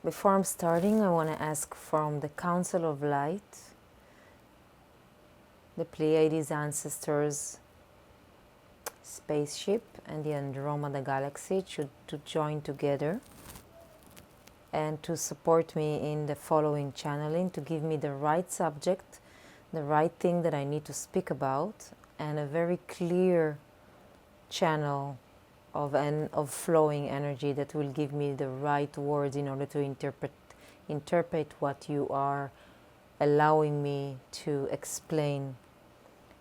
Before I'm starting, I want to ask from the Council of Light, the Pleiades ancestors spaceship and the Andromeda galaxy to join together and to support me in the following channeling, to give me the right subject, the right thing that I need to speak about, and a very clear channel of flowing energy that will give me the right words in order to interpret what you are allowing me to explain,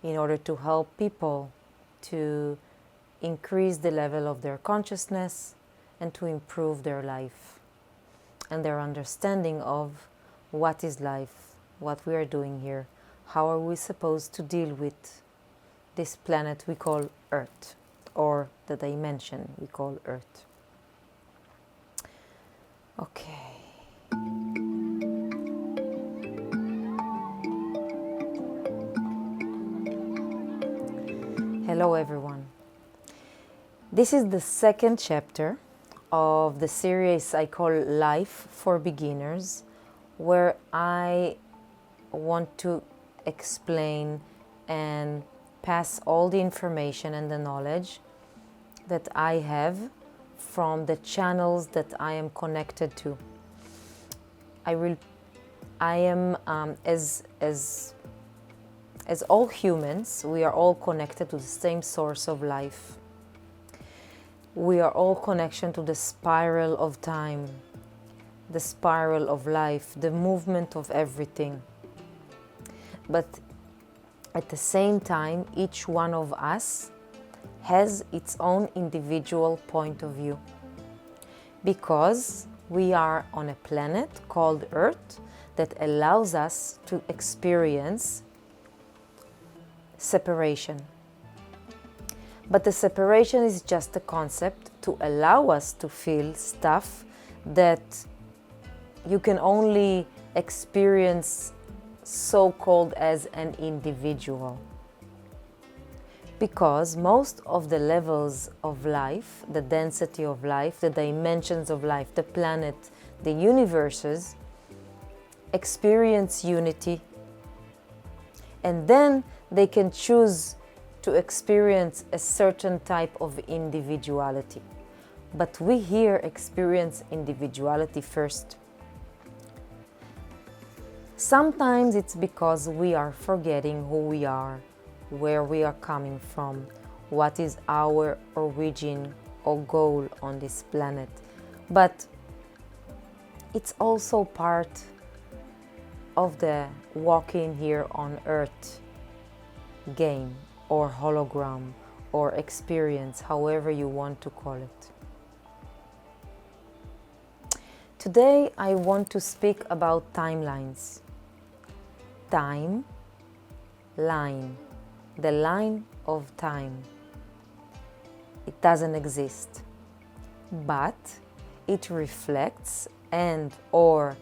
in order to help people to increase the level of their consciousness and to improve their life and their understanding of what is life, what we are doing here, how are we supposed to deal with this planet we call Earth, or the dimension we call Earth. Okay. Hello everyone. This is the second chapter of the series I call Life for Beginners, where I want to explain and pass all the information and the knowledge that I have from the channels that I am connected to. As all humans, we are all connected to the same source of life. We are all connection to the spiral of time, the spiral of life, the movement of everything. But at the same time, each one of us has its own individual point of view, because we are on a planet called Earth that allows us to experience separation. But the separation is just a concept to allow us to feel stuff that you can only experience so-called as an individual. Because most of the levels of life, the density of life, the dimensions of life, the planet, the universes, experience unity, and then they can choose to experience a certain type of individuality. But we here experience individuality first. Sometimes it's because we are forgetting who we are, where we are coming from, what is our origin or goal on this planet. But it's also part of the walking here on Earth game or hologram or experience, however you want to call it. Today I want to speak about timelines. Time, line, the line of time. It doesn't exist, but it reflects and or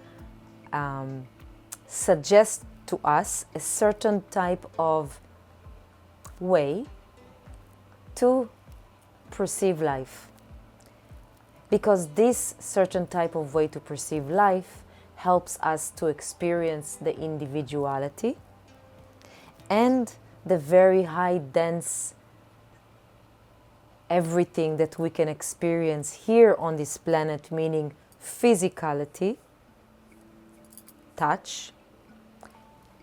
suggests to us a certain type of way to perceive life. Because this certain type of way to perceive life helps us to experience the individuality and the very high dense everything that we can experience here on this planet, meaning physicality, touch,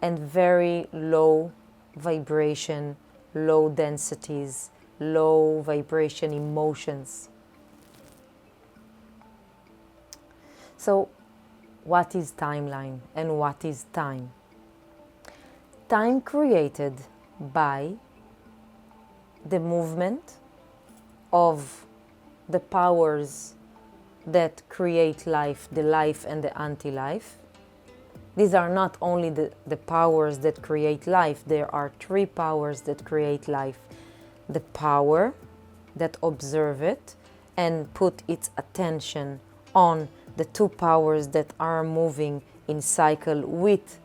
and very low vibration, low densities, low vibration emotions. So what is timeline and what is time? Time created by the movement of the powers that create life, the life and the anti-life. These are not only the powers that create life, there are three powers that create life. The power that observe it and put its attention on the two powers that are moving in cycle with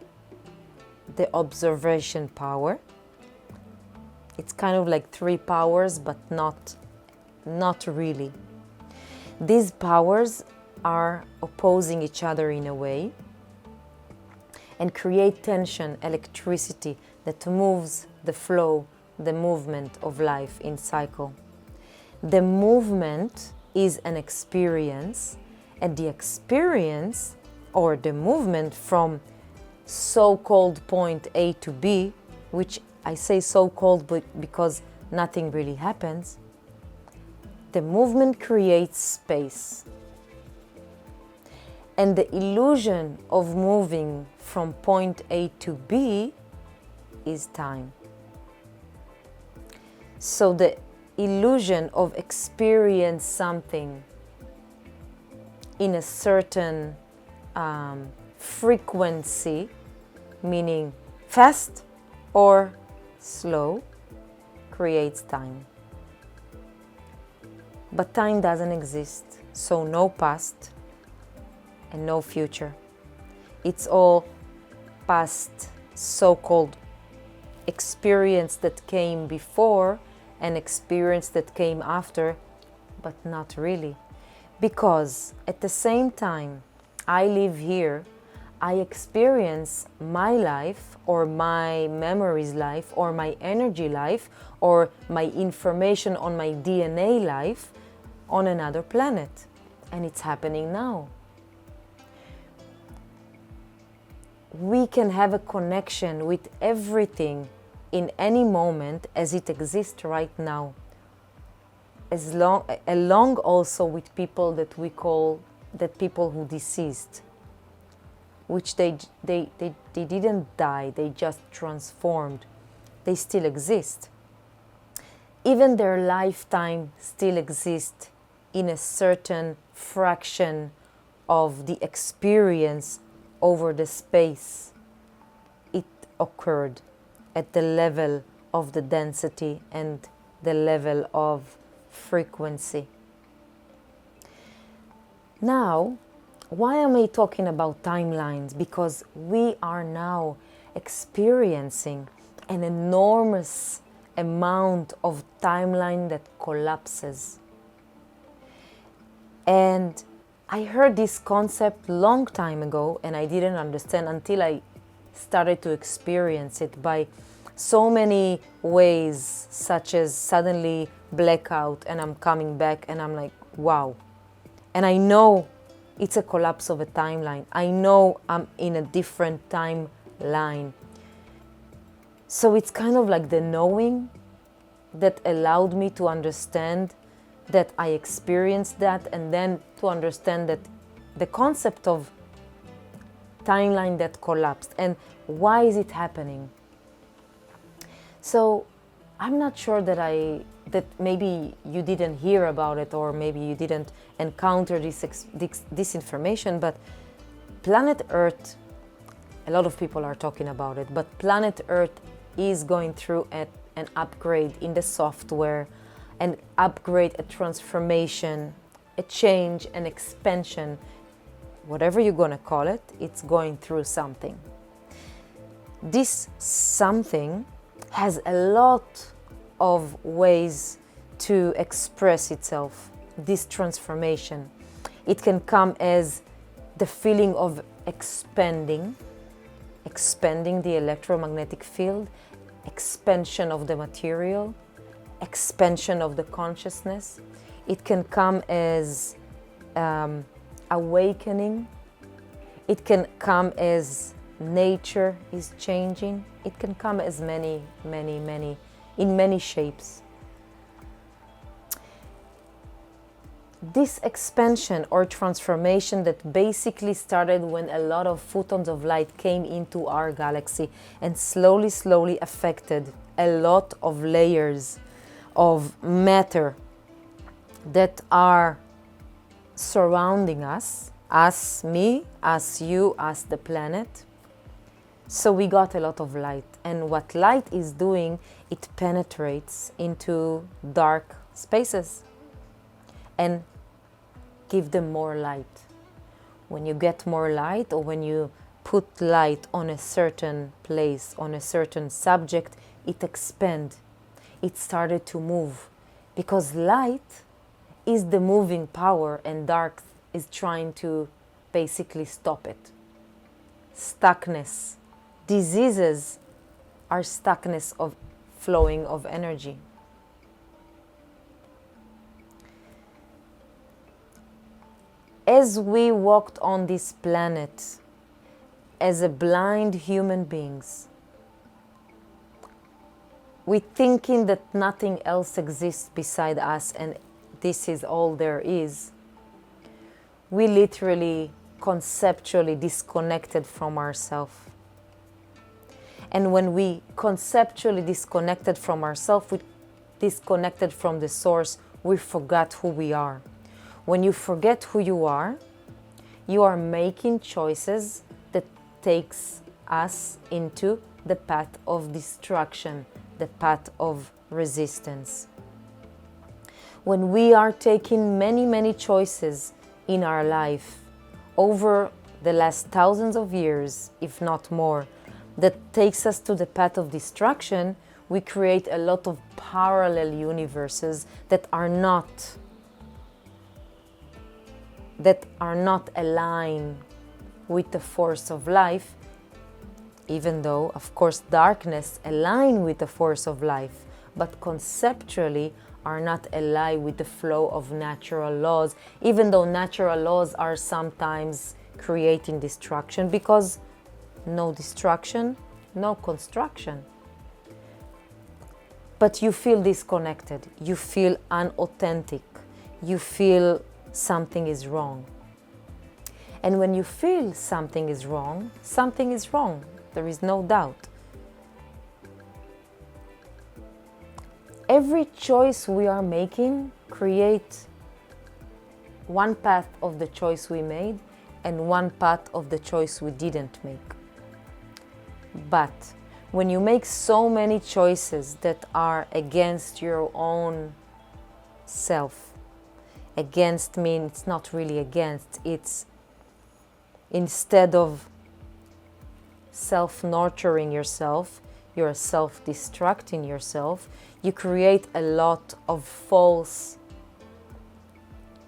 the observation power. It's kind of like three powers, but not really. These powers are opposing each other in a way and create tension, electricity that moves the flow, the movement of life in cycle. The movement is an experience, and the experience or the movement from so-called point A to B, which I say so-called because nothing really happens, the movement creates space. And the illusion of moving from point A to B is time. So the illusion of experience something in a certain frequency, meaning fast or slow, creates time. But time doesn't exist, so no past and no future. It's all past, so-called experience that came before and experience that came after, but not really. Because at the same time I live here, I experience my life or my memories life or my energy life or my information on my DNA life on another planet. And it's happening now. We can have a connection with everything in any moment as it exists right now. Along also with people that we call that people who deceased, which they didn't die, they just transformed. They still exist. Even their lifetime still exists in a certain fraction of the experience over the space it occurred, at the level of the density and the level of frequency. Now, why am I talking about timelines? Because we are now experiencing an enormous amount of timeline that collapses. And I heard this concept long time ago, and I didn't understand until I started to experience it by so many ways, such as suddenly blackout and I'm coming back and I'm like, wow. And I know it's a collapse of a timeline. I know I'm in a different timeline. So it's kind of like the knowing that allowed me to understand that I experienced that, and then to understand that the concept of timeline that collapsed and why is it happening. So I'm not sure that maybe you didn't hear about it, or maybe you didn't encounter this information, but planet Earth, a lot of people are talking about it, but planet Earth is going through an upgrade in the software, an upgrade, a transformation, a change, an expansion, whatever you're going to call it, it's going through something. This something has a lot of ways to express itself, this transformation. It can come as the feeling of expanding the electromagnetic field, expansion of the material, expansion of the consciousness. It can come as awakening. It can come as nature is changing. It can come as many, in many shapes. This expansion or transformation that basically started when a lot of photons of light came into our galaxy and slowly affected a lot of layers of matter that are surrounding us, me, us, you, us, the planet. So we got a lot of light, and what light is doing, it penetrates into dark spaces and give them more light. When you get more light, or when you put light on a certain place, on a certain subject, it expands. It started to move, because light is the moving power and dark is trying to basically stop it. Stuckness. Diseases are stuckness of flowing of energy. As we walked on this planet as a blind human beings, we thinking that nothing else exists beside us and this is all there is, we literally conceptually disconnected from ourselves. And when we conceptually disconnected from ourselves, we disconnected from the source, we forgot who we are. When you forget who you are making choices that takes us into the path of destruction, the path of resistance. When we are taking many choices in our life over the last thousands of years, if not more, that takes us to the path of destruction, we create a lot of parallel universes that are not aligned with the force of life, even though, of course, darkness align with the force of life, but conceptually are not aligned with the flow of natural laws, even though natural laws are sometimes creating destruction, because no destruction, no construction. But you feel disconnected, you feel unauthentic, you feel something is wrong. And when you feel something is wrong, there is no doubt. Every choice we are making creates one path of the choice we made and one path of the choice we didn't make. But when you make so many choices that are against your own self, against means it's not really against, it's instead of self-nurturing yourself, you're self-destructing yourself, you create a lot of false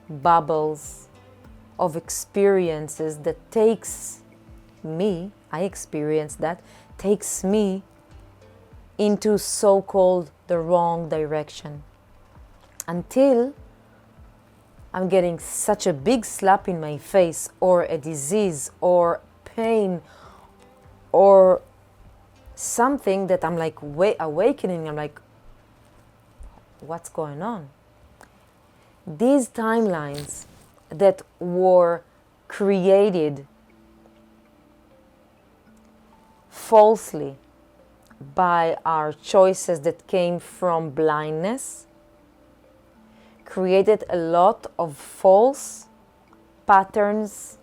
bubbles of experiences that takes me, I experienced that, takes me into so-called the wrong direction. Until I'm getting such a big slap in my face, or a disease, or pain, or something that I'm like awakening, I'm like, what's going on? These timelines that were created falsely by our choices that came from blindness created a lot of false patterns,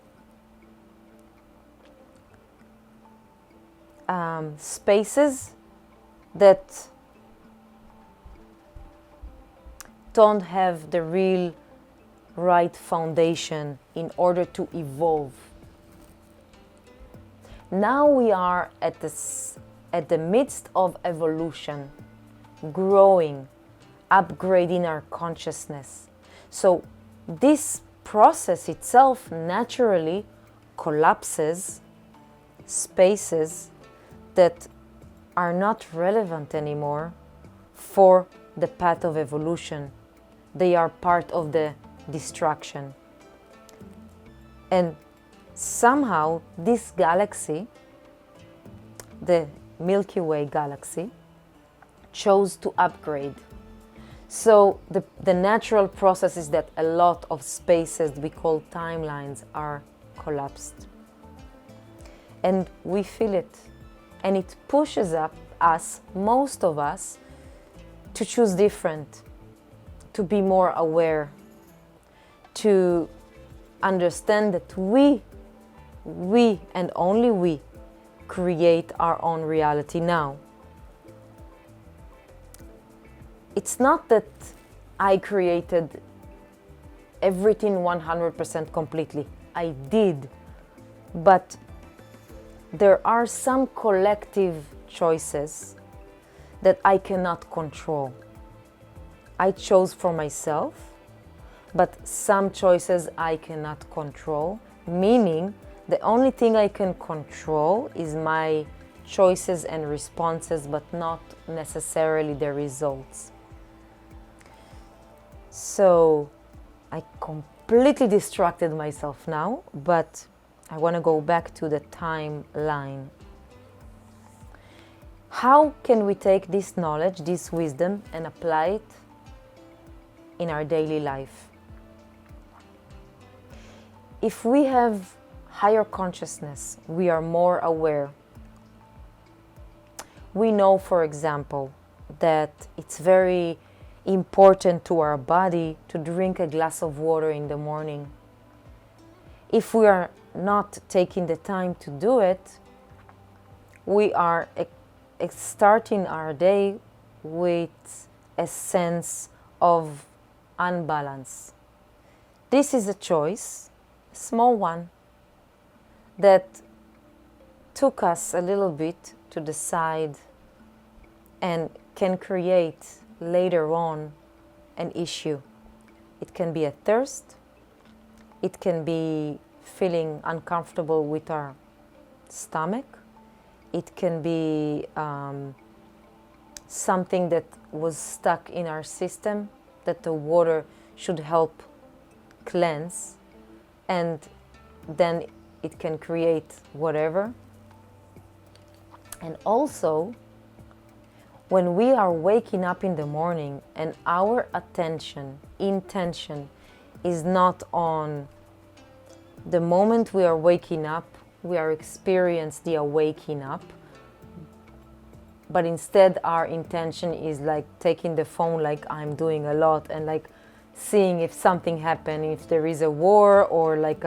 spaces that don't have the real right foundation in order to evolve. Now we are at the midst of evolution, growing, upgrading our consciousness. So this process itself naturally collapses spaces that are not relevant anymore for the path of evolution. They are part of the destruction. And somehow this galaxy, the Milky Way galaxy, chose to upgrade. So the natural process is that a lot of spaces we call timelines are collapsed. And we feel it. And it pushes up us, most of us, to choose different, to be more aware, to understand that we and only we create our own reality now. It's not that I created everything 100% completely. I did. But there are some collective choices that I cannot control. I chose for myself, but some choices I cannot control, meaning the only thing I can control is my choices and responses, but not necessarily the results. So I completely distracted myself now, but I want to go back to the timeline. How can we take this knowledge, this wisdom, and apply it in our daily life? If we have higher consciousness, we are more aware. We know, for example, that it's very important to our body to drink a glass of water in the morning. If we are not taking the time to do it, we are starting our day with a sense of unbalance. This is a choice, a small one, that took us a little bit to decide and can create later on an issue. It can be a thirst, it can be feeling uncomfortable with our stomach, it can be something that was stuck in our system that the water should help cleanse, and then it can create whatever. And also, when we are waking up in the morning and our intention is not on the moment we are waking up, we are experiencing the awakening up, but instead our intention is like taking the phone, like I'm doing a lot, and like seeing if something happened, if there is a war, or like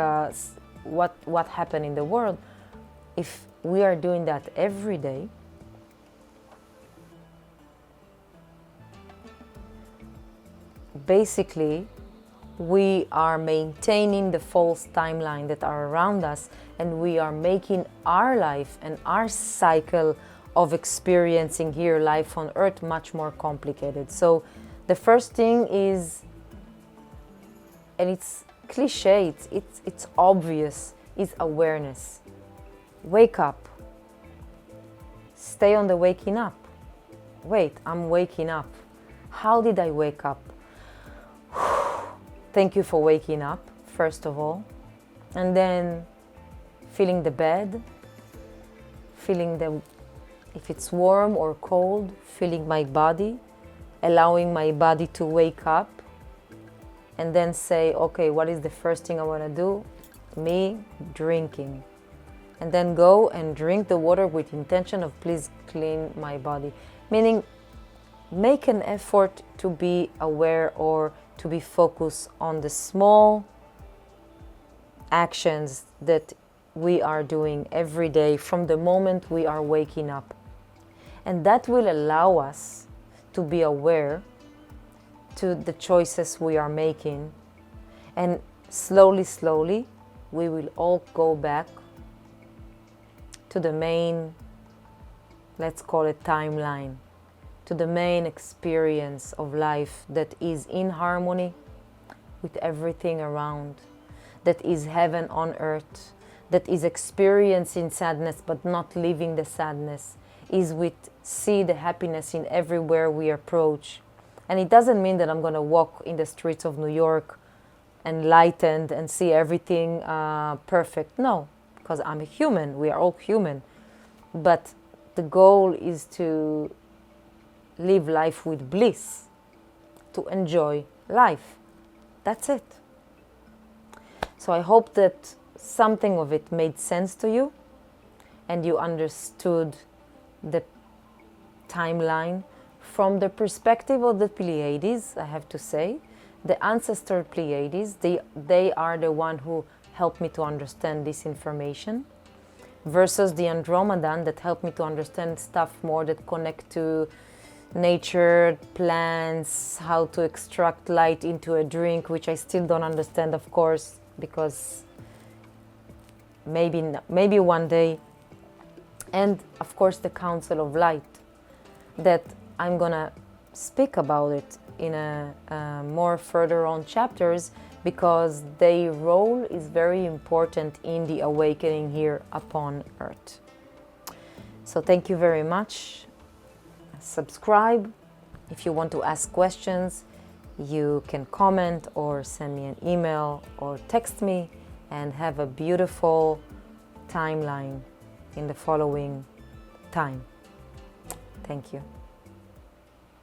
what happened in the world. If we are doing that every day, basically we are maintaining the false timeline that are around us, and we are making our life and our cycle of experiencing here life on earth much more complicated. So the first thing is, and it's cliche, it's obvious, is awareness. Wake up. Stay on the waking up. Wait, I'm waking up. How did I wake up? Thank you for waking up, first of all. And then feeling the bed, feeling if it's warm or cold, feeling my body, allowing my body to wake up, and then say, okay, what is the first thing I want to do? Me drinking. And then go and drink the water with intention of please clean my body. Meaning, make an effort to be aware or to be focused on the small actions that we are doing every day from the moment we are waking up. And that will allow us to be aware to the choices we are making. And slowly, we will all go back to the main, let's call it timeline, to the main experience of life that is in harmony with everything around, that is heaven on earth, that is experiencing sadness but not living the sadness, is see the happiness in everywhere we approach. And it doesn't mean that I'm going to walk in the streets of New York enlightened and see everything perfect. No, because I'm a human, we are all human. But the goal is to live life with bliss, to enjoy life. That's it. So I hope that something of it made sense to you and you understood the timeline from the perspective of the Pleiades. I have to say, the ancestor Pleiades, they are the one who helped me to understand this information, versus the Andromedan that helped me to understand stuff more that connect to nature, plants, how to extract light into a drink, which I still don't understand, of course, because maybe one day. And of course the Council of Light, that I'm gonna speak about it in a more further on chapters, because their role is very important in the awakening here upon earth. So thank you very much. Subscribe. If you want to ask questions, you can comment or send me an email or text me, and have a beautiful timeline in the following time. Thank you.